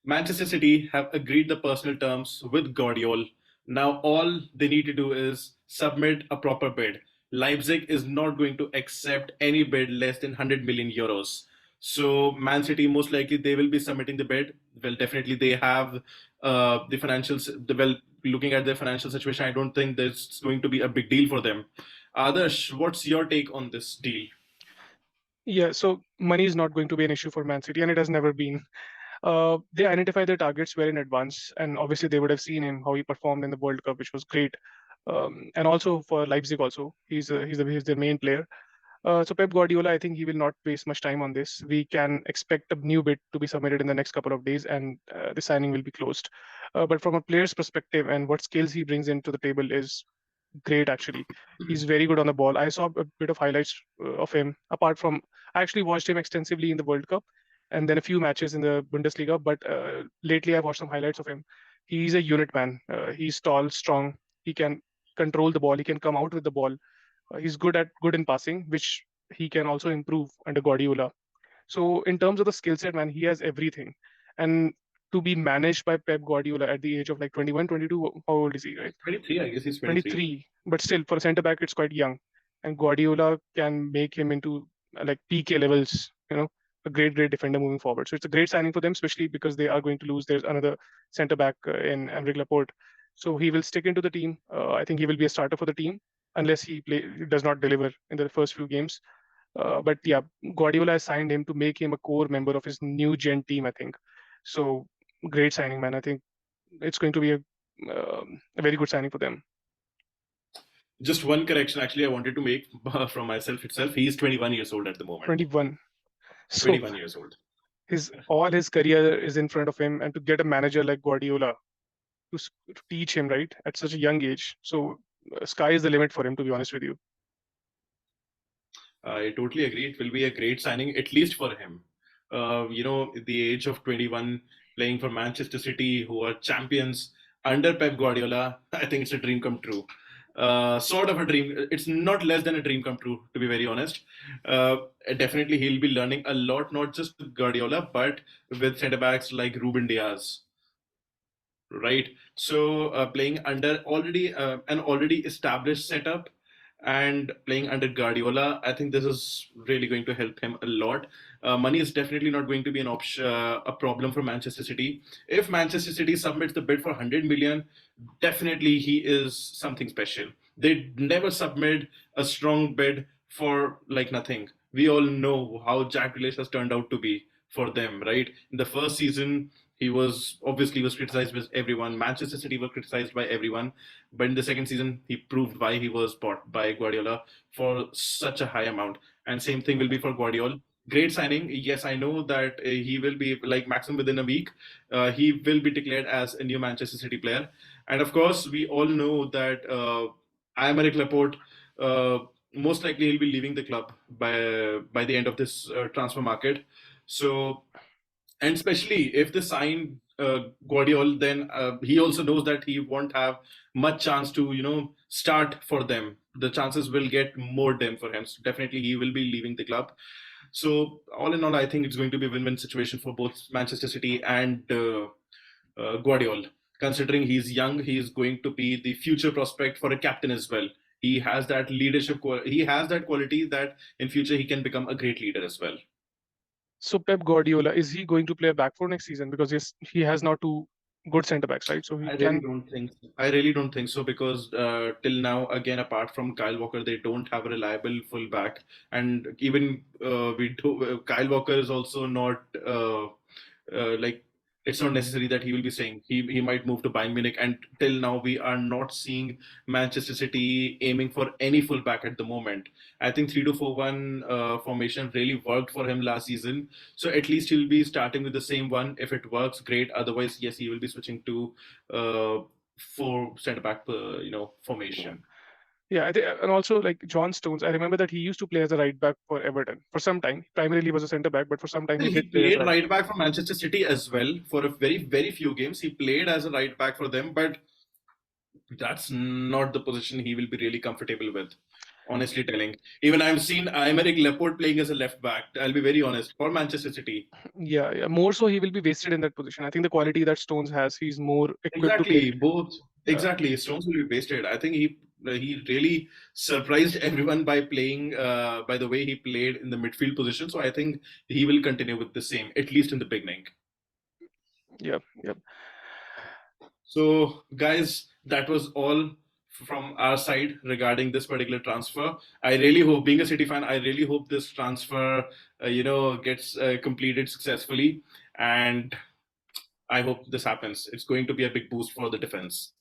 Manchester City have agreed the personal terms with Gvardiol. Now all they need to do is submit a proper bid. Leipzig is not going to accept any bid less than 100 million euros. So Man City most likely they will be submitting the bid. Well, definitely they have the financials. Well, looking at their financial situation, I don't think there's going to be a big deal for them. Adarsh, what's your take on this deal? Yeah, so money is not going to be an issue for Man City, and it has never been. They identify their targets well in advance, and obviously they would have seen him how he performed in the World Cup, which was great. And also for Leipzig, also he's their main player. So Pep Guardiola, I think he will not waste much time on this. We can expect a new bid to be submitted in the next couple of days, and the signing will be closed. But from a player's perspective and what skills he brings into the table is great. Actually, he's very good on the ball. I saw a bit of highlights of him. Apart from, I actually watched him extensively in the World Cup, and then a few matches in the Bundesliga. But lately, I've watched some highlights of him. He's a unit man. He's tall, strong. He can control the ball. He can come out with the ball. He's good in passing, which he can also improve under Guardiola. So in terms of the skill set, man, he has everything. And to be managed by Pep Guardiola at the age of like 21, 22, how old is he, right? 23, I guess he's 23. 23, but still for a centre back, it's quite young. And Guardiola can make him into like PK levels, a great defender moving forward. So it's a great signing for them, especially because they are going to lose. There's another centre back in Emerick Laporte. So he will stick into the team. I think he will be a starter for the team unless does not deliver in the first few games. But yeah, Guardiola has signed him to make him a core member of his new gen team, I think. So great signing, man. I think it's going to be a very good signing for them. Just one correction, actually, I wanted to make from myself itself. He's 21 years old at the moment. 21. So 21 years old. his career is in front of him, and to get a manager like Guardiola to teach him right at such a young age, so sky is the limit for him. To be honest with you. I totally agree. It will be a great signing, at least for him. At the age of 21, playing for Manchester City, who are champions under Pep Guardiola, I think it's a dream come true. Sort of a dream. It's not less than a dream come true, to be very honest. Definitely, he'll be learning a lot, not just with Guardiola, but with centre backs like Ruben Diaz, right? So playing under already an already established setup and playing under Guardiola, I think this is really going to help him a lot. Money is definitely not going to be an option, a problem for Manchester City. If Manchester City submits the bid for 100 million, definitely he is something special. They never submit a strong bid for like nothing. We all know how Jack Grealish has turned out to be for them, right? In the first season, he was criticized by everyone. Manchester City were criticized by everyone, but in the second season, he proved why he was bought by Guardiola for such a high amount. And same thing will be for Guardiola. Great signing. Yes, I know that he will be like maximum within a week. He will be declared as a new Manchester City player, and of course, we all know that Aymeric Laporte. Most likely he'll be leaving the club by the end of this transfer market. So, and especially if they sign Guardiola, then he also knows that he won't have much chance to start for them. The chances will get more dim for him. So definitely he will be leaving the club. So all in all, I think it's going to be a win-win situation for both Manchester City and Guardiola. Considering he's young, he's going to be the future prospect for a captain as well. He has that leadership. He has that quality that in future he can become a great leader as well. So Pep Guardiola, is he going to play a back four next season? Because he has now two good centre backs, right? So he I really can. don't think. I really don't think so because till now, again, apart from Kyle Walker, they don't have a reliable fullback, and even we do. Kyle Walker is also not like it's not necessary that he will be saying he might move to Bayern Munich, and till now we are not seeing Manchester City aiming for any fullback at the moment. I think 3-4-1 formation really worked for him last season, so at least he'll be starting with the same one. If it works, great. Otherwise, yes, he will be switching to uh, four centre back, formation. Yeah, and also like John Stones, I remember that he used to play as a right back for Everton for some time. Primarily was a centre back, but for some time Well, he he did play as played right. right back for Manchester City as well for a very few games. He played as a right back for them, but that's not the position he will be really comfortable with. honestly telling. Even I've seen Aymeric Laporte playing as a left back. I'll be very honest, for Manchester City. Yeah, yeah. More so, he will be wasted in that position. I think the quality that Stones has, he's more equipped to play. Exactly, both. Yeah, Exactly, Stones will be wasted. I think he really surprised everyone by playing by the way he played in the midfield position. So I think he will continue with the same, at least in the beginning. yeah, yeah. So, guys, that was all from our side regarding this particular transfer. I really hope, being a City fan, I really hope this transfer, gets completed successfully, and I hope this happens. It's going to be a big boost for the defense.